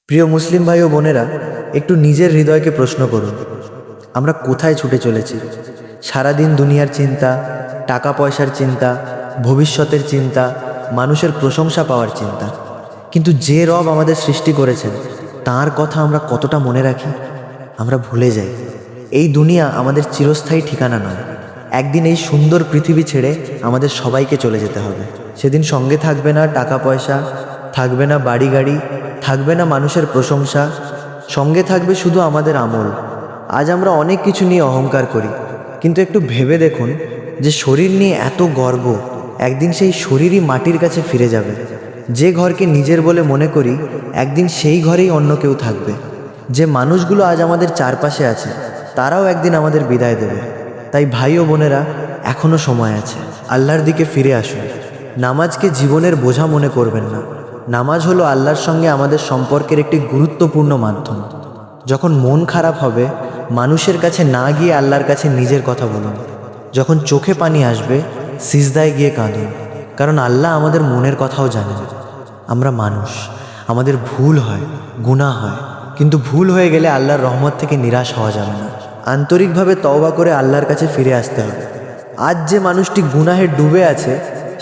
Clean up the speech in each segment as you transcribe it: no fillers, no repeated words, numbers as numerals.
প্রিয় মুসলিম ভাই ও বোনেরা, একটু নিজের হৃদয়কে প্রশ্ন করুন, আমরা কোথায় ছুটে চলেছি? সারাদিন দুনিয়ার চিন্তা, টাকা পয়সার চিন্তা, ভবিষ্যতের চিন্তা, মানুষের প্রশংসা পাওয়ার চিন্তা। কিন্তু যে রব আমাদের সৃষ্টি করেছেন তার কথা আমরা কতটা মনে রাখি? আমরা ভুলে যাই এই দুনিয়া আমাদের চিরস্থায়ী ঠিকানা নয়। একদিন এই সুন্দর পৃথিবী ছেড়ে আমাদের সবাইকে চলে যেতে হবে। সেদিন সঙ্গে থাকবে না টাকা পয়সা, থাকবে না বাড়ি গাড়ি, থাকবে না মানুষের প্রশংসা, সঙ্গে থাকবে শুধু আমাদের আমল। আজ আমরা অনেক কিছু নিয়ে অহংকার করি, কিন্তু একটু ভেবে দেখুন যে শরীর নিয়ে এত গর্ব, একদিন সেই শরীরই মাটির কাছে ফিরে যাবে। যে ঘরকে নিজের বলে মনে করি, একদিন সেই ঘরেই অন্য কেউ থাকবে। যে মানুষগুলো আজ আমাদের চারপাশে আছে তারাও একদিন আমাদের বিদায় দেবে। তাই ভাই ও বোনেরা, এখনও সময় আছে, আল্লাহর দিকে ফিরে আসুন। নামাজকে জীবনের বোঝা মনে করবেন না। নামাজ হলো আল্লাহর সঙ্গে আমাদের সম্পর্কের একটি গুরুত্বপূর্ণ মাধ্যম। যখন মন খারাপ হবে, মানুষের কাছে না গিয়ে আল্লাহর কাছে নিজের কথা বলুন। যখন চোখে পানি আসবে, সিজদায় গিয়ে কাঁদুন, কারণ আল্লাহ আমাদের মনের কথাও জানেন। আমরা মানুষ, আমাদের ভুল হয়, গুনাহ হয়, কিন্তু ভুল হয়ে গেলে আল্লাহর রহমত থেকে নিরাশ হওয়া যাবে না। আন্তরিকভাবে তওবা করে আল্লাহর কাছে ফিরে আসতে হবে। আজ যে মানুষটি গুনাহে ডুবে আছে,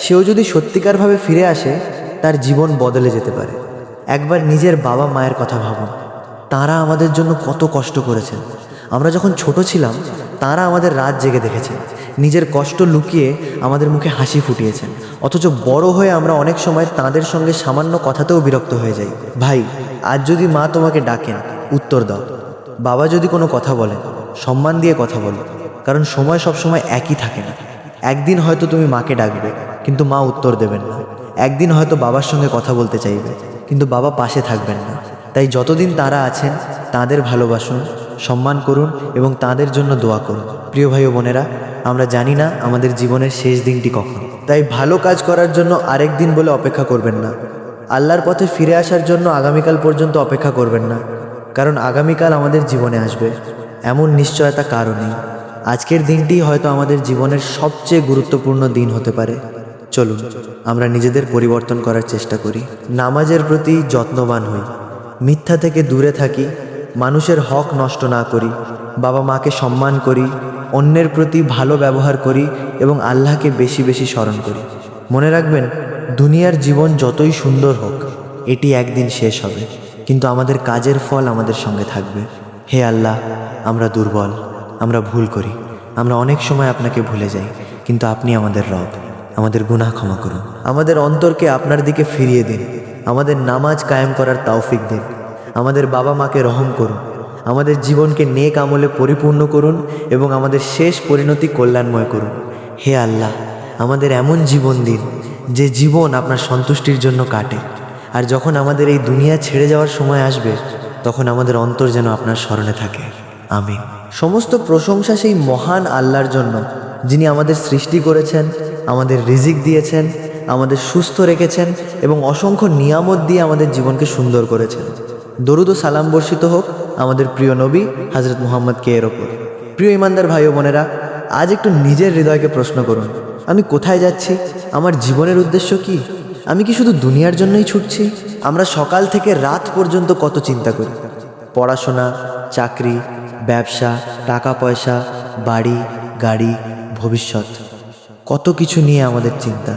সেও যদি সত্যিকারভাবে ফিরে আসে, তার জীবন বদলে যেতে পারে। একবার নিজের বাবা মায়ের কথা ভাবুন, তাঁরা আমাদের জন্য কত কষ্ট করেছেন। আমরা যখন ছোট ছিলাম, তাঁরা আমাদের রাত জেগে দেখেছেন, নিজের কষ্ট লুকিয়ে আমাদের মুখে হাসি ফুটিয়েছেন। অথচ বড় হয়ে আমরা অনেক সময় তাঁদের সঙ্গে সামান্য কথাতেও বিরক্ত হয়ে যাই। ভাই, আজ যদি মা তোমাকে ডাকেন, উত্তর দাও। বাবা যদি কোনো কথা বলেন, সম্মান দিয়ে কথা বলো, কারণ সময় সবসময় একই থাকে না। একদিন হয়তো তুমি মাকে ডাকবে, কিন্তু মা উত্তর দেবেন না। একদিন হয়তো বাবার সঙ্গে কথা বলতে চাইবে, কিন্তু বাবা পাশে থাকবেন না। তাই যতদিন তারা আছেন, তাদের ভালোবাসুন, সম্মান করুন এবং তাদের জন্য দোয়া করুন। প্রিয় ভাই ও বোনেরা, আমরা জানি না আমাদের জীবনের শেষ দিনটি কখন। তাই ভালো কাজ করার জন্য আরেক দিন বলে অপেক্ষা করবেন না। আল্লাহর পথে ফিরে আসার জন্য আগামীকাল পর্যন্ত অপেক্ষা করবেন না, কারণ আগামীকাল আমাদের জীবনে আসবে এমন নিশ্চয়তা কারও নেই। আজকের দিনটি হয়তো আমাদের জীবনের সবচেয়ে গুরুত্বপূর্ণ দিন হতে পারে। চলুন আমরা নিজেদের পরিবর্তন করার চেষ্টা করি। নামাজের প্রতি যত্নবান হই, মিথ্যা থেকে দূরে থাকি, মানুষের হক নষ্ট না করি, বাবা মাকে সম্মান করি, অন্যের প্রতি ভালো ব্যবহার করি এবং আল্লাহকে বেশি বেশি স্মরণ করি। মনে রাখবেন, দুনিয়ার জীবন যতই সুন্দর হোক, এটি একদিন শেষ হবে, কিন্তু আমাদের কাজের ফল আমাদের সঙ্গে থাকবে। হে আল্লাহ, আমরা দুর্বল, আমরা ভুল করি, আমরা অনেক সময় আপনাকে ভুলে যাই, কিন্তু আপনি আমাদের রব। আমাদের গুনাহ ক্ষমা করুন, আমাদের অন্তরকে আপনার দিকে ফিরিয়ে দিন, আমাদের নামাজ কায়েম করার তৌফিক দিন, আমাদের বাবা মাকে রহম করুন, আমাদের জীবনকে নেক আমলে পরিপূর্ণ করুন এবং আমাদের শেষ পরিণতি কল্যাণময় করুন। হে আল্লাহ, আমাদের এমন জীবন দিন যে জীবন আপনার সন্তুষ্টির জন্য কাটে। আর যখন আমাদের এই দুনিয়া ছেড়ে যাওয়ার সময় আসবে, তখন আমাদের অন্তর যেন আপনার স্মরণে থাকে। আমিন। সমস্ত প্রশংসা সেই মহান আল্লাহর জন্য, যিনি আমাদের সৃষ্টি করেছেন, আমাদের রিজিক দিয়েছেন, আমাদের সুস্থ রেখেছেন এবং অসংখ্য নিয়ামত দিয়ে আমাদের জীবনকে সুন্দর করেছেন। দরুদ ও সালাম বর্ষিত হোক আমাদের প্রিয় নবী হযরত মুহাম্মদকে এর ওপর। প্রিয় ইমানদার ভাই ও বোনেরা, আজ একটু নিজের হৃদয়কে প্রশ্ন করুন, আমি কোথায় যাচ্ছি? আমার জীবনের উদ্দেশ্য কি? আমি কি শুধু দুনিয়ার জন্যই ছুটছি? আমরা সকাল থেকে রাত পর্যন্ত কত চিন্তা করি, পড়াশোনা, চাকরি, ব্যবসা, টাকা পয়সা, বাড়ি গাড়ি, ভবিষ্যৎ, কত কিছু নিয়ে আমাদের চিন্তা।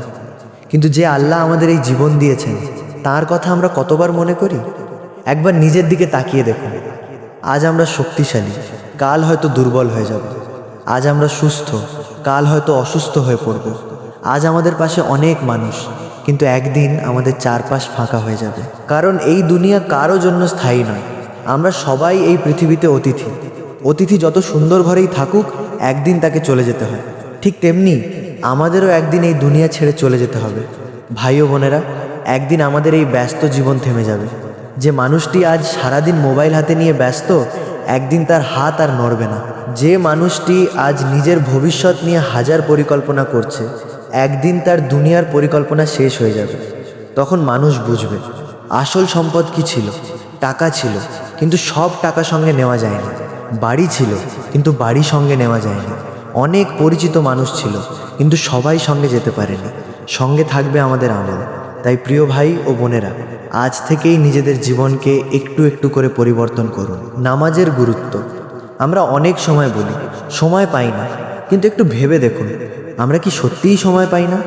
কিন্তু যে আল্লাহ আমাদের এই জীবন দিয়েছেন, তার কথা আমরা কতবার মনে করি? একবার নিজের দিকে তাকিয়ে দেখুন। আজ আমরা শক্তিশালী, কাল হয়তো দুর্বল হয়ে যাব। আজ আমরা সুস্থ, কাল হয়তো অসুস্থ হয়ে পড়ব। আজ আমাদের পাশে অনেক মানুষ, কিন্তু একদিন আমাদের চারপাশ ফাঁকা হয়ে যাবে। কারণ এই দুনিয়া কারো জন্য স্থায়ী নয়। আমরা সবাই এই পৃথিবীতে অতিথি। অতিথি যত সুন্দর ঘরেই থাকুক, একদিন তাকে চলে যেতে হয়। ঠিক তেমনি আমাদেরও একদিন এই দুনিয়া ছেড়ে চলে যেতে হবে। ভাই ও বোনেরা, একদিন আমাদের এই ব্যস্ত জীবন থেমে যাবে। যে মানুষটি আজ সারাদিন মোবাইল হাতে নিয়ে ব্যস্ত, একদিন তার হাত আর নড়বে না। যে মানুষটি আজ নিজের ভবিষ্যৎ নিয়ে হাজার পরিকল্পনা করছে, একদিন তার দুনিয়ার পরিকল্পনা শেষ হয়ে যাবে। তখন মানুষ বুঝবে আসল সম্পদ কি ছিল। টাকা ছিল, কিন্তু সব টাকা সঙ্গে নেওয়া যায়নি। বাড়ি ছিল, কিন্তু বাড়ি সঙ্গে নেওয়া যায়নি। অনেক পরিচিত মানুষ ছিল, কিন্তু সবাই সঙ্গে যেতে পারেনি। সঙ্গে থাকবে আমাদের আমল। তাই প্রিয় ভাই ও বোনেরা, আজ থেকেই নিজেদের জীবনকে একটু একটু করে পরিবর্তন করুন। নামাজের গুরুত্ব আমরা অনেক সময় বলি সময় পাই না, কিন্তু একটু ভেবে দেখুন আমরা কি সত্যিই সময় পাই না?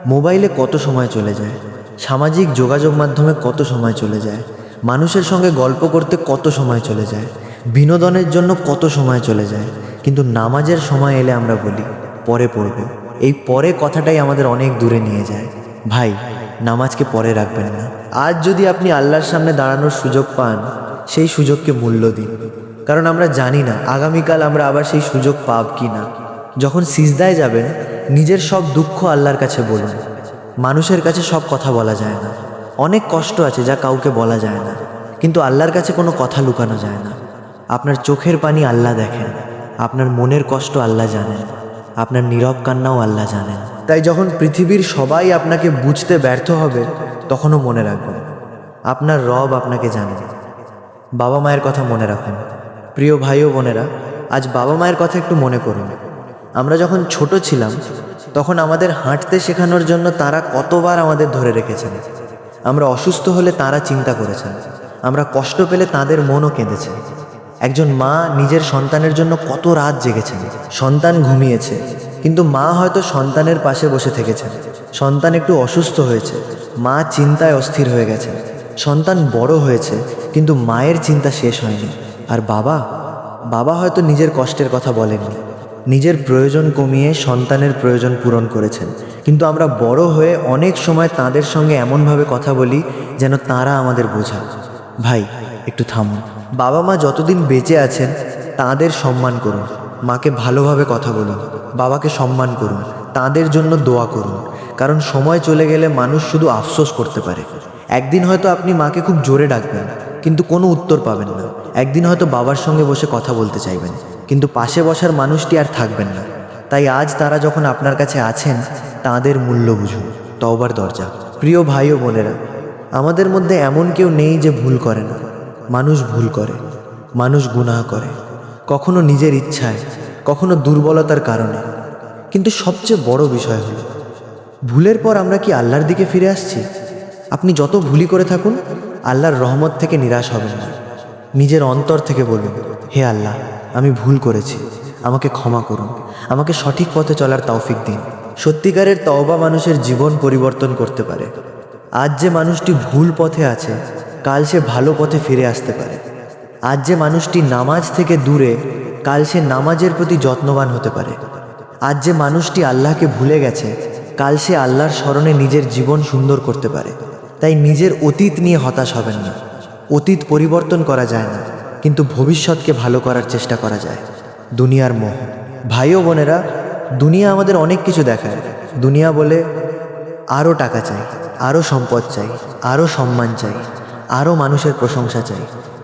মোবাইলে কত সময় চলে যায়, সামাজিক যোগাযোগ মাধ্যমে কত সময় চলে যায়, মানুষের সঙ্গে গল্প করতে কত সময় চলে যায়, বিনোদনের জন্য কত সময় চলে যায়, কিন্তু নামাজের সময় এলে আমরা বলি পরে পড়ব। এই পরে কথাটাই আমাদের অনেক দূরে নিয়ে যায়। ভাই, নামাজকে পরে রাখবেন না। আজ যদি আপনি আল্লাহর সামনে দাঁড়ানোর সুযোগ পান, সেই সুযোগকে মূল্য দিন, কারণ আমরা জানি না আগামীকাল আমরা আবার সেই সুযোগ পাব কি না। যখন সিজদায় যাবেন, নিজের সব দুঃখ আল্লাহর কাছে বলুন। মানুষের কাছে সব কথা বলা যায় না, অনেক কষ্ট আছে যা কাউকে বলা যায় না, কিন্তু আল্লাহর কাছে কোনো কথা লুকানো যায় না। আপনার চোখের পানি আল্লাহ দেখেন, আপনার মনের কষ্ট আল্লাহ জানেন, আপনার নীরব কান্নাও আল্লাহ জানেন। তাই যখন পৃথিবীর সবাই আপনাকে বুঝতে ব্যর্থ হবে, তখনও মনে রাখবেন আপনার রব আপনাকে জানেন। বাবা মায়ের কথা মনে রাখুন। প্রিয় ভাই ও বোনেরা, আজ বাবা মায়ের কথা একটু মনে করুন। আমরা যখন ছোট ছিলাম, তখন আমাদের হাঁটতে শেখানোর জন্য তারা কতবার আমাদের ধরে রেখেছেন। আমরা অসুস্থ হলে তারা চিন্তা করেছেন, আমরা কষ্ট পেলে তাদের মনও কেঁদেছে। একজন মা নিজের সন্তানের জন্য কত রাত জেগেছেন। সন্তান ঘুমিয়েছে, কিন্তু মা হয়তো সন্তানের পাশে বসে থেকেছেন। সন্তান একটু অসুস্থ হয়েছে, মা চিন্তায় অস্থির হয়ে গেছেন। সন্তান বড় হয়েছে, কিন্তু মায়ের চিন্তা শেষ হয়নি। আর বাবা হয়তো নিজের কষ্টের কথা বলেননি, নিজের প্রয়োজন কমিয়ে সন্তানের প্রয়োজন পূরণ করেছেন। কিন্তু আমরা বড় হয়ে অনেক সময় তাদের সঙ্গে এমনভাবে কথা বলি যেন তারা আমাদের বোঝা। ভাই, একটু থামুন। বাবা মা যতদিন বেঁচে আছেন তাদের সম্মান করুন, মাকে ভালোভাবে কথা বলুন, বাবাকে সম্মান করুন, তাদের জন্য দোয়া করুন। কারণ সময় চলে গেলে মানুষ শুধু আফসোস করতে পারে। একদিন হয়তো আপনি মাকে খুব জোরে ডাকবেন, কিন্তু কোনো উত্তর পাবেন না। একদিন হয়তো বাবার সঙ্গে বসে কথা বলতে চাইবেন, কিন্তু পাশে বসার মানুষটি আর থাকবেন না। তাই আজ তারা যখন আপনার কাছে আছেন, তাদের মূল্য বুঝুন। তওবার দরজা। প্রিয় ভাই ও বোনেরা, আমাদের মধ্যে এমন কেউ নেই যে ভুল করে না। মানুষ ভুল করে, মানুষ গুনাহ করে, কখনো নিজের ইচ্ছায়, কখনো দুর্বলতার কারণে। কিন্তু সবচেয়ে বড় বিষয় হলো, ভুলের পর আমরা কি আল্লাহর দিকে ফিরে আসছি? আপনি যত ভুলই করে থাকুন, আল্লাহর রহমত থেকে নিরাশ হবেন না। নিজের অন্তর থেকে বলুন, হে আল্লাহ, আমি ভুল করেছি, আমাকে ক্ষমা করুন, আমাকে সঠিক পথে চলার তৌফিক দিন। সত্যিকারের তওবা মানুষের জীবন পরিবর্তন করতে পারে। আজ যে মানুষটি ভুল পথে আছে, কাল সে ভালো পথে ফিরে আসতে পারে। আজ যে মানুষটি নামাজ থেকে দূরে, কাল সে নামাজের প্রতি যত্নবান হতে পারে। আজ যে মানুষটি আল্লাহকে ভুলে গেছে, কাল সে আল্লাহর স্মরণে নিজের জীবন সুন্দর করতে পারে। তাই নিজের অতীত নিয়ে হতাশ হবেন না। অতীত পরিবর্তন করা যায় না, কিন্তু ভবিষ্যৎকে ভালো করার চেষ্টা করা যায়। দুনিয়ার মোহ। ভাই ও বোনেরা, দুনিয়া আমাদের অনেক কিছু দেখায়। দুনিয়া বলে আরও টাকা চাই, আরও সম্পদ চাই, আরও সম্মান চাই, আরও মানুষের প্রশংসা চাই।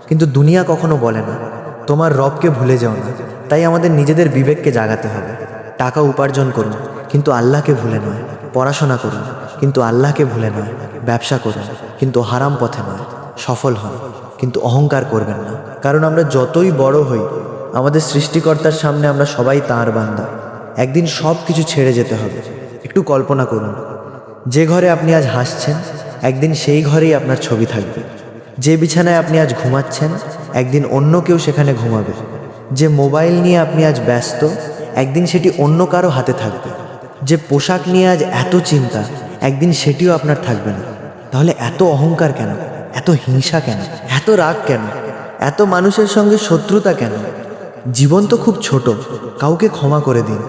কিন্তু দুনিয়া কখনো বলে না তোমার রবকে ভুলে যাও না। তাই আমাদের নিজেদের বিবেককে জাগাতে হবে। টাকা উপার্জন করুন, কিন্তু আল্লাহকে ভুলে নয়। পড়াশোনা করুন, কিন্তু আল্লাহকে ভুলে নয়। ব্যবসা করুন, কিন্তু হারাম পথে নয়। সফল হন, কিন্তু অহংকার করবেন না। কারণ আমরা যতই বড় হই, আমাদের সৃষ্টিকর্তার সামনে আমরা সবাই তাঁর বান্দা। একদিন সব কিছু ছেড়ে যেতে হবে। একটু কল্পনা করুন, যে ঘরে আপনি আজ হাসছেন, একদিন সেই ঘরেই আপনার ছবি থাকবে। যে বিছানায় আপনি আজ ঘুমাচ্ছেন, একদিন অন্য কেউ সেখানে ঘুমাবে। যে মোবাইল নিয়ে আপনি আজ ব্যস্ত, একদিন সেটি অন্য কারো হাতে থাকবে। যে পোশাক নিয়ে আজ এত চিন্তা, একদিন সেটিও আপনার থাকবে না। তাহলে এত অহংকার কেন? এত হিংসা কেন? এত রাগ কেন? এত মানুষের সঙ্গে শত্রুতা কেন? জীবন তো খুব ছোট, কাউকে ক্ষমা করে দিন।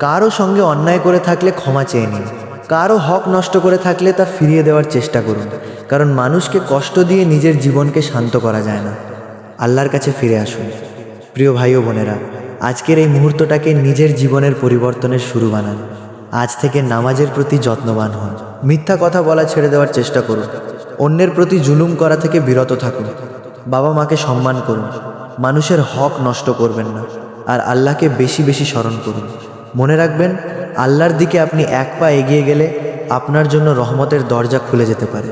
কারো সঙ্গে অন্যায় করে থাকলে ক্ষমা চেয়ে নিন। কারো হক নষ্ট করে থাকলে তা ফিরিয়ে দেওয়ার চেষ্টা করুন। কারণ মানুষকে কষ্ট দিয়ে নিজের জীবনকে শান্ত করা যায় না। আল্লাহর কাছে ফিরে আসুন। প্রিয় ভাই ও বোনেরা, আজকের এই মুহূর্তটাকে নিজের জীবনের পরিবর্তনের শুরু বানান। আজ থেকে নামাজের প্রতি যত্নবান হন। মিথ্যা কথা বলা ছেড়ে দেওয়ার চেষ্টা করুন। অন্যের প্রতি জুলুম করা থেকে বিরত থাকুন। বাবা মাকে সম্মান করুন। মানুষের হক নষ্ট করবেন না। আর আল্লাহকে বেশি বেশি স্মরণ করুন। মনে রাখবেন, আল্লাহর দিকে আপনি এক পা এগিয়ে গেলে আপনার জন্য রহমতের দরজা খুলে যেতে পারে।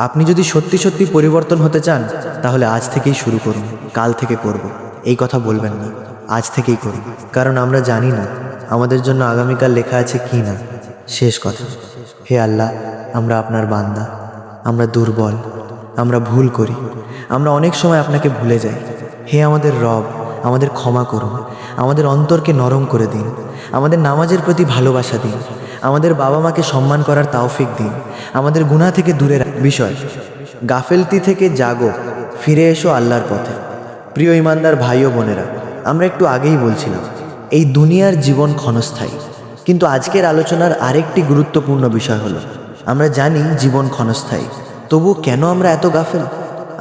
আপনি যদি সত্যি সত্যি পরিবর্তন হতে চান, তাহলে আজ থেকেই শুরু করুন। কাল থেকে করব, এই কথা বলবেন না, আজ থেকেই করুন। কারণ আমরা জানি না আমাদের জন্য আগামীকাল লেখা আছে কি না। শেষ কথা, হে আল্লাহ, আমরা আপনার বান্দা, আমরা দুর্বল, আমরা ভুল করি, আমরা অনেক সময় আপনাকে ভুলে যাই। হে আমাদের রব, আমাদের ক্ষমা করুন, আমাদের অন্তরকে নরম করে দিন, আমাদের নামাজের প্রতি ভালোবাসা দিন, আমাদের বাবা মাকে সম্মান করার তাওফিক দিন, আমাদের গুনাহ থেকে দূরে বিষয় গাফেলতি থেকে জাগো, ফিরে এসো আল্লাহর পথে। প্রিয় ইমানদার ভাই ও বোনেরা, আমরা একটু আগেই বলছিলাম এই দুনিয়ার জীবন ক্ষণস্থায়ী, কিন্তু আজকের আলোচনার আরেকটি গুরুত্বপূর্ণ বিষয় হলো আমরা জানি জীবন ক্ষণস্থায়ী, তবু কেন আমরা এত গাফেল?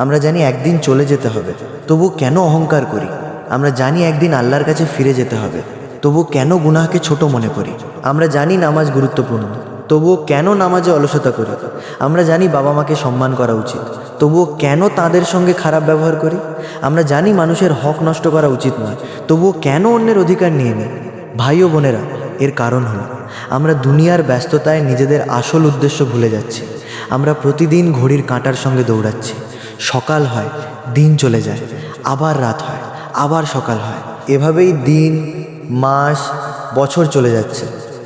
আমরা জানি একদিন চলে যেতে হবে, তবু কেন অহংকার করি? আমরা জানি একদিন আল্লাহর কাছে ফিরে যেতে হবে, তবু কেন গুনাহকে ছোট মনে করি? আমরা জানি নামাজ গুরুত্বপূর্ণ, তবুও কেন নামাজে অলসতা করি? আমরা জানি বাবা মাকে সম্মান করা উচিত, তবুও কেন তাদের সঙ্গে খারাপ ব্যবহার করি? আমরা জানি মানুষের হক নষ্ট করা উচিত নয়, তবুও কেন অন্যের অধিকার নিয়ে নিই? ভাই ও বোনেরা, এর কারণ হলো আমরা দুনিয়ার ব্যস্ততায় নিজেদের আসল উদ্দেশ্য ভুলে যাচ্ছি। আমরা প্রতিদিন ঘড়ির কাঁটার সঙ্গে দৌড়াচ্ছি। সকাল হয়, দিন চলে যায়, আবার রাত হয়, আবার সকাল হয়, এভাবেই দিন, মাস, বছর চলে যাচ্ছে।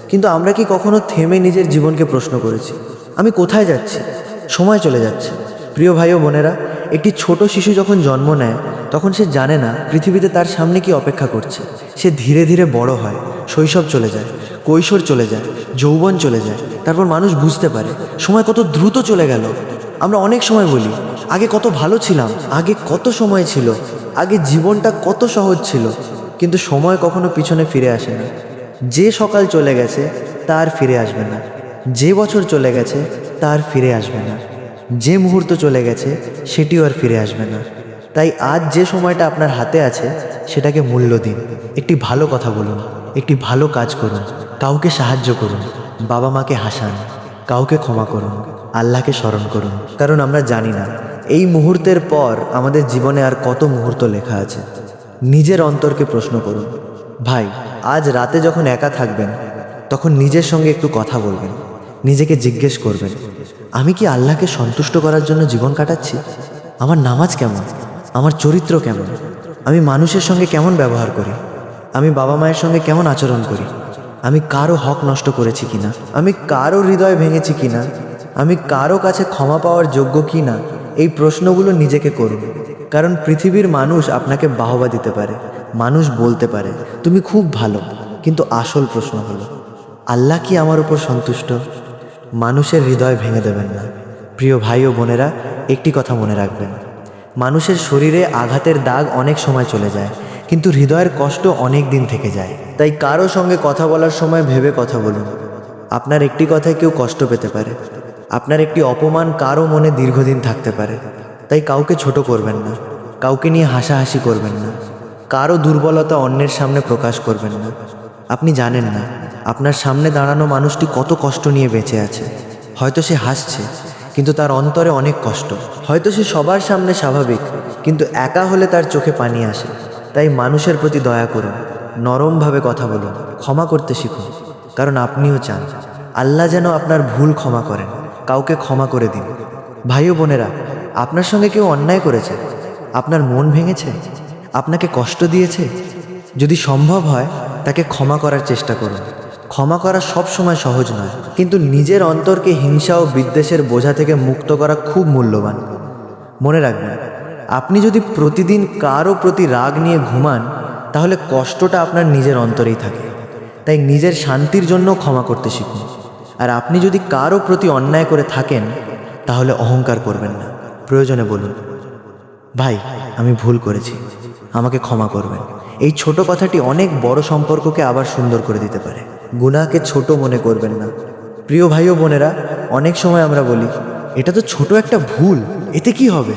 কিন্তু আমরা কি কখনো থেমে নিজের জীবনকে প্রশ্ন করেছি, আমি কোথায় যাচ্ছি? সময় চলে যাচ্ছে। প্রিয় ভাই ও বোনেরা, একটি ছোট শিশু যখন জন্ম নেয় তখন সে জানে না পৃথিবীতে তার সামনে কি অপেক্ষা করছে। সে ধীরে ধীরে বড় হয়, শৈশব চলে যায়, কৈশোর চলে যায়, যৌবন চলে যায়, তারপর মানুষ বুঝতে পারে সময় কত দ্রুত চলে গেল। আমরা অনেক সময় বলি আগে কত ভালো ছিলাম, আগে কত সময় ছিল, আগে জীবনটা কত সহজ ছিল, কিন্তু সময় কখনো পিছনে ফিরে আসে না। যে সকাল চলে গেছে তার ফিরে আসবে না, যে বছর চলে গেছে তার ফিরে আসবে না, যে মুহূর্ত চলে গেছে সেটিও আর ফিরে আসবে না। তাই আজ যে সময়টা আপনার হাতে আছে সেটাকে মূল্য দিন। একটি ভালো কথা বলুন, একটি ভালো কাজ করুন, কাউকে সাহায্য করুন, বাবা মাকে হাসান, কাউকে ক্ষমা করুন, আল্লাহকে স্মরণ করুন। কারণ আমরা জানি না এই মুহূর্তের পর আমাদের জীবনে আর কত মুহূর্ত লেখা আছে। নিজের অন্তরকে প্রশ্ন করুন। ভাই, আজ রাতে যখন একা থাকবেন তখন নিজের সঙ্গে একটু কথা বলবেন, নিজেকে জিজ্ঞেস করবেন, আমি কি আল্লাহকে সন্তুষ্ট করার জন্য জীবন কাটাচ্ছি? আমার নামাজ কেমন? আমার চরিত্র কেমন? আমি মানুষের সঙ্গে কেমন ব্যবহার করি? আমি বাবা মায়ের সঙ্গে কেমন আচরণ করি? আমি কারো হক নষ্ট করেছি কিনা? আমি কারো হৃদয় ভেঙেছি কিনা? আমি কারো কাছে ক্ষমা পাওয়ার যোগ্য কিনা? এই প্রশ্নগুলো নিজেকে করুন। কারণ পৃথিবীর মানুষ আপনাকে বাহবা দিতে পারে, মানুষ বলতে পারে তুমি খুব ভালো, কিন্তু আসল প্রশ্ন হলো আল্লাহ কি আমার উপর সন্তুষ্ট? মানুষের হৃদয় ভেঙে দেবেন না। প্রিয় ভাই ও বোনেরা, একটি কথা মনে রাখবেন, মানুষের শরীরে আঘাতের দাগ অনেক সময় চলে যায়, কিন্তু হৃদয়ের কষ্ট অনেক দিন থেকে যায়। তাই কারো সঙ্গে কথা বলার সময় ভেবে কথা বলুন। আপনার একটি কথায় কেউ কষ্ট পেতে পারে, আপনার একটি অপমান কারো মনে দীর্ঘদিন থাকতে পারে। তাই কাউকে ছোট করবেন না, কাউকে নিয়ে হাসাহাসি করবেন না, কারো দুর্বলতা অন্যের সামনে প্রকাশ করবেন না। আপনি জানেন না আপনার সামনে দাঁড়ানো মানুষটি কত কষ্ট নিয়ে বেঁচে আছে। হয়তো সে হাসছে, কিন্তু তার অন্তরে অনেক কষ্ট। হয়তো সে সবার সামনে স্বাভাবিক, কিন্তু একা হলে তার চোখে পানি আসে। তাই মানুষের প্রতি দয়া করুন, নরমভাবে কথা বলুন, ক্ষমা করতে শিখুন। কারণ আপনিও চান আল্লাহ যেন আপনার ভুল ক্ষমা করেন। কাউকে ক্ষমা করে দিন। ভাই ও বোনেরা, আপনার সঙ্গে কেউ অন্যায় করেছে, আপনার মন ভেঙেছে, আপনাকে কষ্ট দিয়েছে, যদি সম্ভব হয় তাকে ক্ষমা করার চেষ্টা করুন। ক্ষমা করা সব সময় সহজ নয়, কিন্তু নিজের অন্তরকে হিংসা ও বিদ্বেষের বোঝা থেকে মুক্ত করা খুব মূল্যবান। মনে রাখবেন, আপনি যদি প্রতিদিন কারো প্রতি রাগ নিয়ে ঘুমান, তাহলে কষ্টটা আপনার নিজের অন্তরেই থাকে। তাই নিজের শান্তির জন্য ক্ষমা করতে শিখুন। আর আপনি যদি কারো প্রতি অন্যায় করে থাকেন, তাহলে অহংকার করবেন না। প্রয়োজনে বলুন, ভাই আমি ভুল করেছি, আমাকে ক্ষমা করবেন। এই ছোট কথাটি অনেক বড় সম্পর্ককে আবার সুন্দর করে দিতে পারে। গুনাহকে ছোট মনে করবেন না। প্রিয় ভাই ও বোনেরা, অনেক সময় আমরা বলি এটা তো ছোট একটা ভুল, এতে কি হবে,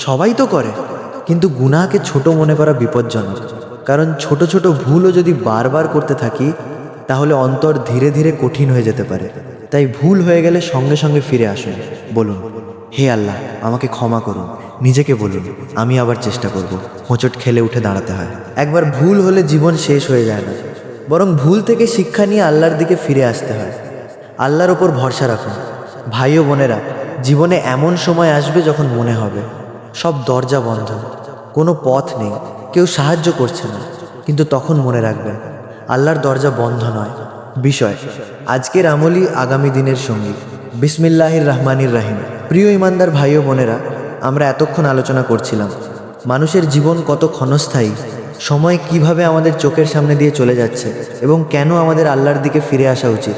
সবাই তো করে। কিন্তু গুনাহকে ছোট মনে করা বিপজ্জনক। কারণ ছোট ছোট ভুলও যদি বারবার করতে থাকি, তাহলে অন্তর ধীরে ধীরে কঠিন হয়ে যেতে পারে। তাই ভুল হয়ে গেলে সঙ্গে সঙ্গে ফিরে আসুন, বলুন হে আল্লাহ আমাকে ক্ষমা করুন। নিজেকে বলুন আমি আবার চেষ্টা করব। হোঁচট খেলে উঠে দাঁড়াতে হয়। একবার ভুল হলে জীবন শেষ হয়ে যায় না, বরং ভুল থেকে শিক্ষা নিয়ে আল্লাহর দিকে ফিরে আসতে হয়। আল্লাহর ওপর ভরসা রাখুন। ভাই ও বোনেরা, জীবনে এমন সময় আসবে যখন মনে হবে সব দরজা বন্ধ, কোনো পথ নেই, কেউ সাহায্য করছে না। কিন্তু তখন মনে রাখবেন আল্লাহর দরজা বন্ধ নয়। বিষয় আজকের আমলই আগামী দিনের সঙ্গী। বিসমিল্লাহির রহমানির রহিম। প্রিয় ইমানদার ভাই ও বোনেরা, আমরা এতক্ষণ আলোচনা করছিলাম মানুষের জীবন কত ক্ষণস্থায়ী, সময় কিভাবে আমাদের চোখের সামনে দিয়ে চলে যাচ্ছে এবং কেন আমাদের আল্লাহর দিকে ফিরে আসা উচিত।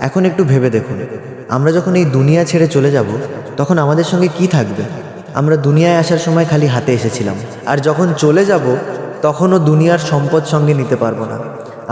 এখন একটু ভেবে দেখুন, আমরা যখন এই দুনিয়া ছেড়ে চলে যাব তখন আমাদের সঙ্গে কি থাকবে? আমরা দুনিয়ায় আসার সময় খালি হাতে এসেছিলাম, আর যখন চলে যাব তখনও দুনিয়ার সম্পদ সঙ্গে নিতে পারবো না।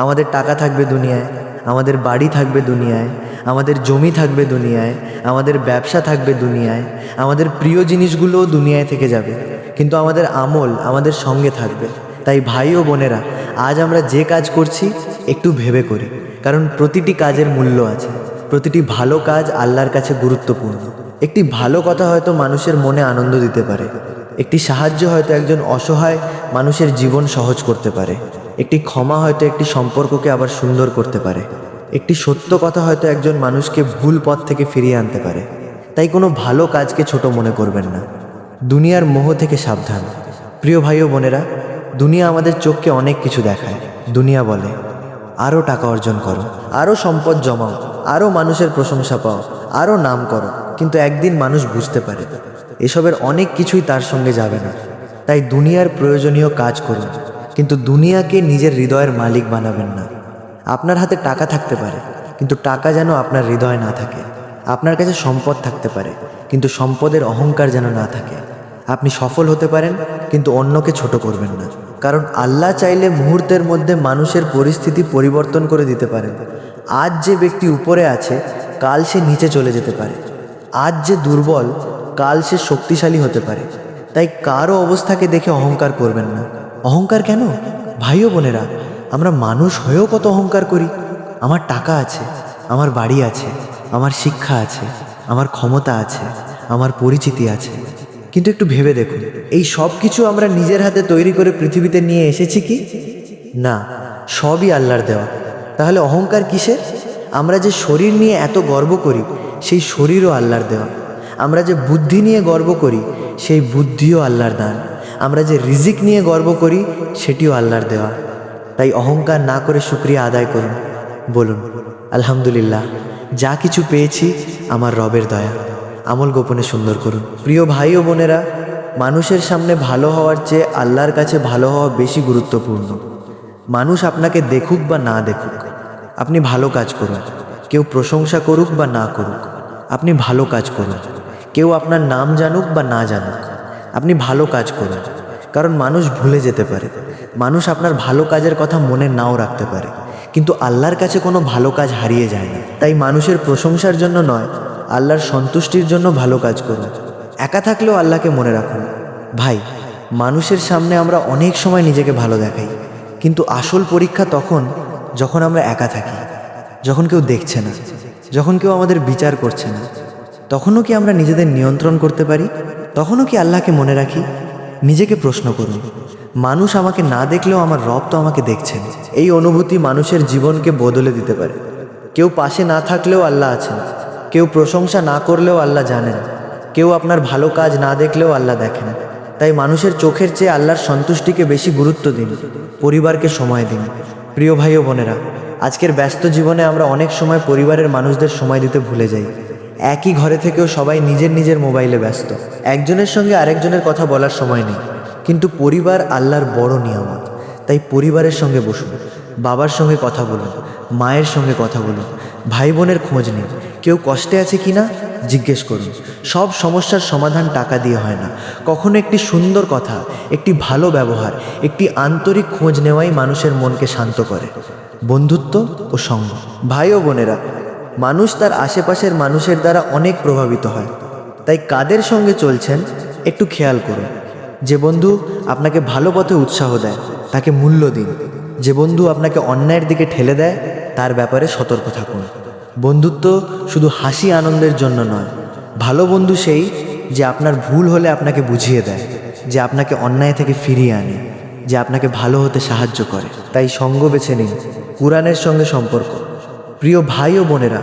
আমাদের টাকা থাকবে দুনিয়ায়, আমাদের বাড়ি থাকবে দুনিয়ায়, আমাদের জমি থাকবে দুনিয়ায়, আমাদের ব্যবসা থাকবে দুনিয়ায়, আমাদের প্রিয় জিনিসগুলোও দুনিয়ায় থেকে যাবে, কিন্তু আমাদের আমল আমাদের সঙ্গে থাকবে। তাই ভাই ও বোনেরা, আজ আমরা যে কাজ করছি একটু ভেবে করি, কারণ প্রতিটি কাজের মূল্য আছে। প্রতিটি ভালো কাজ আল্লাহর কাছে গুরুত্বপূর্ণ। একটি ভালো কথা হয়তো মানুষের মনে আনন্দ দিতে পারে, একটি সাহায্য হয়তো একজন অসহায় মানুষের জীবন সহজ করতে পারে, একটি ক্ষমা হয়তো একটি সম্পর্ককে আবার সুন্দর করতে পারে, একটি সত্য কথা হয়তো একজন মানুষকে ভুল পথ থেকে ফিরিয়ে আনতে পারে। তাই কোনো ভালো কাজকে ছোট মনে করবেন না। দুনিয়ার মোহ থেকে সাবধান। প্রিয় ভাই ও বোনেরা, দুনিয়া আমাদের চোখকে অনেক কিছু দেখায়। দুনিয়া বলে আরও টাকা অর্জন করো, আরও সম্পদ জমাও, আরও মানুষের প্রশংসা পাও, আরও নাম করো। কিন্তু একদিন মানুষ বুঝতে পারে এসবের অনেক কিছুই তার সঙ্গে যাবে না। তাই দুনিয়ার প্রয়োজনীয় কাজ করুন, কিন্তু দুনিয়াকে নিজের হৃদয়ের মালিক বানাবেন না। আপনার হাতে টাকা থাকতে পারে, কিন্তু টাকা যেন আপনার হৃদয় না থাকে। আপনার কাছে সম্পদ থাকতে পারে, কিন্তু সম্পদের অহংকার যেন না থাকে। আপনি সফল হতে পারেন, কিন্তু অন্যকে ছোট করবেন না, কারণ আল্লাহ চাইলে মুহূর্তের মধ্যে মানুষের পরিস্থিতি পরিবর্তন করে দিতে পারেন। আজ যে ব্যক্তি উপরে আছে, কাল সে নিচে চলে যেতে পারে। আজ যে দুর্বল, কাল সে শক্তিশালী হতে পারে। তাই কারো অবস্থাকে দেখে অহংকার করবেন না। অহংকার কেন? ভাই ও বোনেরা, আমরা মানুষ হয়েও কত অহংকার করি। আমার টাকা আছে, আমার বাড়ি আছে, আমার শিক্ষা আছে, আমার ক্ষমতা আছে, আমার পরিচিতি আছে, কিন্তু একটু ভেবে দেখুন, এই সব কিছু আমরা নিজের হাতে তৈরি করে পৃথিবীতে নিয়ে এসেছি কি? না, সবই আল্লাহর দেওয়া। তাহলে অহংকার কিসের? আমরা যে শরীর নিয়ে এত গর্ব করি, সেই শরীরও আল্লাহর দেওয়া। আমরা যে বুদ্ধি নিয়ে গর্ব করি, সেই বুদ্ধিও আল্লাহর দান। আমরা যে রিজিক নিয়ে গর্ব করি, সেটিও আল্লাহর দেওয়া। তাই অহংকার না করে শুকরিয়া আদায় করুন। বলুন আলহামদুলিল্লাহ, যা কিছু পেয়েছি আমার রবের দয়া। আমল গোপনে সুন্দর করুন। প্রিয় ভাই ও বোনেরা, মানুষের সামনে ভালো হওয়ার চেয়ে আল্লাহর কাছে ভালো হওয়া বেশি গুরুত্বপূর্ণ। মানুষ আপনাকে দেখুক বা না দেখুক, আপনি ভালো কাজ করুন। কেউ প্রশংসা করুক বা না করুক, আপনি ভালো কাজ করুন। কেউ আপনার নাম জানুক বা না জানুক, আপনি ভালো কাজ করুন। কারণ মানুষ ভুলে যেতে পারে, মানুষ আপনার ভালো কাজের কথা মনে নাও রাখতে পারে, কিন্তু আল্লাহর কাছে কোনো ভালো কাজ হারিয়ে যায় না। তাই মানুষের প্রশংসার জন্য নয়, আল্লাহর সন্তুষ্টির জন্য ভালো কাজ করুন। একা থাকলেও আল্লাহকে মনে রাখুন। ভাই, মানুষের সামনে আমরা অনেক সময় নিজেকে ভালো দেখাই, কিন্তু আসল পরীক্ষা তখন যখন আমরা একা থাকি, যখন কেউ দেখছে না, যখন কেউ আমাদের বিচার করছে না। তখনও কি আমরা নিজেদের নিয়ন্ত্রণ করতে পারি? তখনও কি আল্লাহকে মনে রাখি? নিজেকে প্রশ্ন করুন, মানুষ আমাকে না দেখলেও আমার রব তো আমাকে দেখছেন। এই অনুভূতি মানুষের জীবনকে বদলে দিতে পারে। কেউ পাশে না থাকলেও আল্লাহ আছেন, কেউ প্রশংসা না করলেও আল্লাহ জানেন, কেউ আপনার ভালো কাজ না দেখলেও আল্লাহ দেখেন। তাই মানুষের চোখের চেয়ে আল্লাহর সন্তুষ্টিকে বেশি গুরুত্ব দিন, পরিবারকে সময় দিন। প্রিয় ভাই ও বোনেরা, আজকের ব্যস্ত জীবনে আমরা অনেক সময় পরিবারের মানুষদের সময় দিতে ভুলে যাই। একই ঘরে থেকেও সবাই নিজের নিজের মোবাইলে ব্যস্ত, একজনের সঙ্গে আরেকজনের কথা বলার সময় নেই। কিন্তু পরিবার আল্লাহর বড় নিয়ামত। তাই পরিবারের সঙ্গে বসুন, বাবার সঙ্গে কথা বলুন, মায়ের সঙ্গে কথা বলুন, ভাই বোনের খোঁজ নিন। কেউ কষ্টে আছে কি না জিজ্ঞেস করুন। সব সমস্যার সমাধান টাকা দিয়ে হয় না, কখনো একটি সুন্দর কথা, একটি ভালো ব্যবহার, একটি আন্তরিক খোঁজ নেওয়াই মানুষের মনকে শান্ত করে। বন্ধুত্ব ও সঙ্গ। ভাই ও বোনেরা, মানুষ তার আশেপাশের মানুষের দ্বারা অনেক প্রভাবিত হয়। তাই কাদের সঙ্গে চলছেন একটু খেয়াল করুন। যে বন্ধু আপনাকে ভালো পথে উৎসাহ দেয়, তাকে মূল্য দিন। যে বন্ধু আপনাকে অন্যায়ের দিকে ঠেলে দেয়, তার ব্যাপারে সতর্ক থাকুন। বন্ধুত্ব শুধু হাসি আনন্দের জন্য নয়। ভালো বন্ধু সেই যে আপনার ভুল হলে আপনাকে বুঝিয়ে দেয়, যে আপনাকে অন্যায় থেকে ফিরিয়ে আনে, যে আপনাকে ভালো হতে সাহায্য করে। তাই সঙ্গ বেছে নিন, কুরআনের সঙ্গে সম্পর্ক। প্রিয় ভাই ও বোনেরা,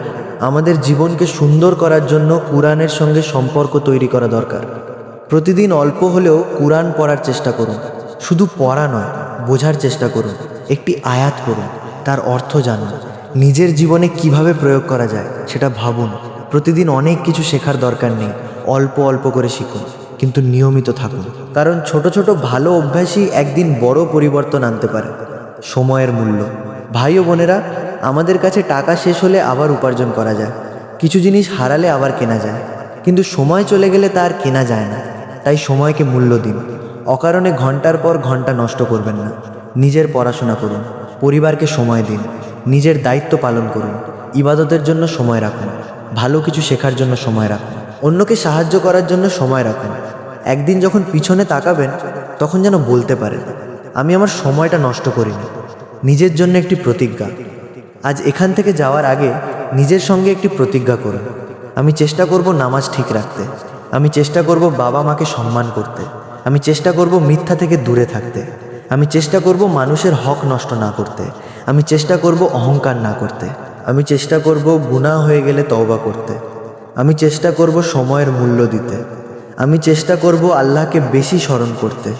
আমাদের জীবনকে সুন্দর করার জন্য কুরআনের সঙ্গে সম্পর্ক তৈরি করা দরকার। প্রতিদিন অল্প হলেও কুরআন পড়ার চেষ্টা করুন। শুধু পড়া নয়, বোঝার চেষ্টা করুন। একটি আয়াত করুন, তার অর্থ জানুন, নিজের জীবনে কিভাবে প্রয়োগ করা যায় সেটা ভাবুন। প্রতিদিন অনেক কিছু শেখার দরকার নেই, অল্প অল্প করে শিখুন। কিন্তু নিয়মিত থাকুন, কারণ ছোট ছোট ভালো অভ্যাসই একদিন বড় পরিবর্তন আনতে পারে। সময়ের মূল্য। ভাই ও বোনেরা, আমাদের কাছে টাকা শেষ হলে আবার উপার্জন করা যায়, কিছু জিনিস হারালে আবার কেনা যায়, কিন্তু সময় চলে গেলে তা আর কেনা যায় না। তাই সময়কে মূল্য দিন। অকারণে ঘন্টার পর ঘন্টা নষ্ট করবেন না। নিজের পড়াশোনা করুন, পরিবারকে সময় দিন, নিজের দায়িত্ব পালন করুন, ইবাদতের জন্য সময় রাখুন, ভালো কিছু শেখার জন্য সময় রাখুন, অন্যকে সাহায্য করার জন্য সময় রাখুন। একদিন যখন পিছনে তাকাবেন তখন যেন বলতে পারেন, আমি আমার সময়টা নষ্ট করিনি। নিজের জন্য একটি প্রতিজ্ঞা। আজ এখান থেকে যাওয়ার আগে নিজের সঙ্গে একটি প্রতিজ্ঞা করুন, আমি চেষ্টা করব নামাজ ঠিক রাখতে, আমি চেষ্টা করব বাবা মাকে সম্মান করতে, আমি চেষ্টা করব মিথ্যা থেকে দূরে থাকতে, আমি চেষ্টা করব মানুষের হক নষ্ট না করতে, আমি চেষ্টা করব অহংকার না করতে, আমি চেষ্টা করব গুনাহ হয়ে গেলে তওবা করতে, আমি চেষ্টা করব সময়ের মূল্য দিতে, আমি চেষ্টা করব আল্লাহকে বেশি স্মরণ করতে।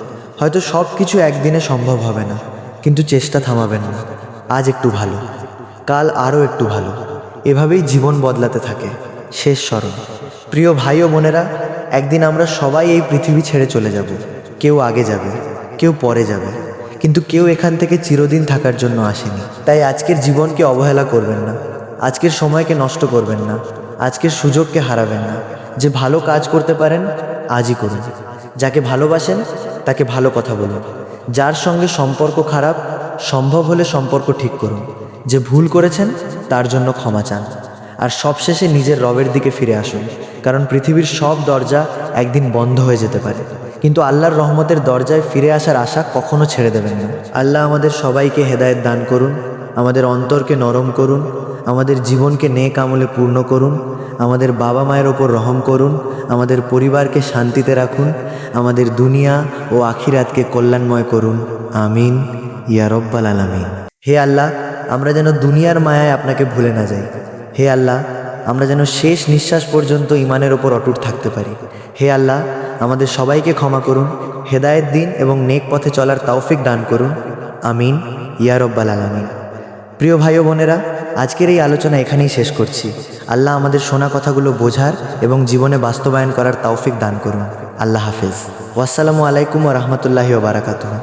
হয়তো সব কিছু একদিনে সম্ভব হবে না, কিন্তু চেষ্টা থামাবেন না। আজ একটু ভালো, কাল আরও একটু ভালো, এভাবেই জীবন বদলাতে থাকে। শেষ স্মরণ। প্রিয় ভাই ও বোনেরা, একদিন আমরা সবাই এই পৃথিবী ছেড়ে চলে যাব। কেউ আগে যাবে, কেউ পরে যাবে, কিন্তু কেউ এখান থেকে চিরদিন থাকার জন্য আসেনি। তাই আজকের জীবনকে অবহেলা করবেন না, আজকের সময়কে নষ্ট করবেন না, আজকের সুযোগকে হারাবেন না। যে ভালো কাজ করতে পারেন আজই করুন, যাকে ভালোবাসেন তাকে ভালো কথা বলুন, যার সঙ্গে সম্পর্ক খারাপ সম্ভব হলে সম্পর্ক ঠিক করুন, যে ভুল করেছেন তার জন্য ক্ষমা চান, আর সবশেষে নিজের রবের দিকে ফিরে আসুন। কারণ পৃথিবীর সব দরজা একদিন বন্ধ হয়ে যেতে পারে, কিন্তু আল্লাহর রহমতের দরজায় ফিরে আসার আশা কখনো ছেড়ে দেবেন না। আল্লাহ আমাদের সবাইকে হেদায়েত দান করুন, আমাদের অন্তরকে নরম করুন, আমাদের জীবনকে নেক আমলে পূর্ণ করুন, আমাদের বাবা মায়ের ওপর রহম করুন, আমাদের পরিবারকে শান্তিতে রাখুন, আমাদের দুনিয়া ও আখিরাতকে কল্যাণময় করুন। আমিন ইয়া রব্বাল আলামিন। হে আল্লাহ, আমরা যেন দুনিয়ার মায়ায় আপনাকে ভুলে না যাই। হে আল্লাহ, আমরা যেন শেষ নিঃশ্বাস পর্যন্ত ঈমানের ওপর অটুট থাকতে পারি। হে আল্লাহ, আমাদের সবাইকে ক্ষমা করুন, হেদায়েত দিন এবং নেক পথে চলার তৌফিক দান করুন। আমিন ইয়া রব্বাল আলামিন। প্রিয় ভাই ও বোনেরা, আজকের এই আলোচনা এখানেই শেষ করছি। আল্লাহ আমাদের শোনা কথাগুলো বোঝার এবং জীবনে বাস্তবায়ন করার তৌফিক দান করুন। আল্লাহ হাফেজ। ওয়াসসালামু আলাইকুম ওয়া রাহমাতুল্লাহি ওয়া বারাকাতুহু।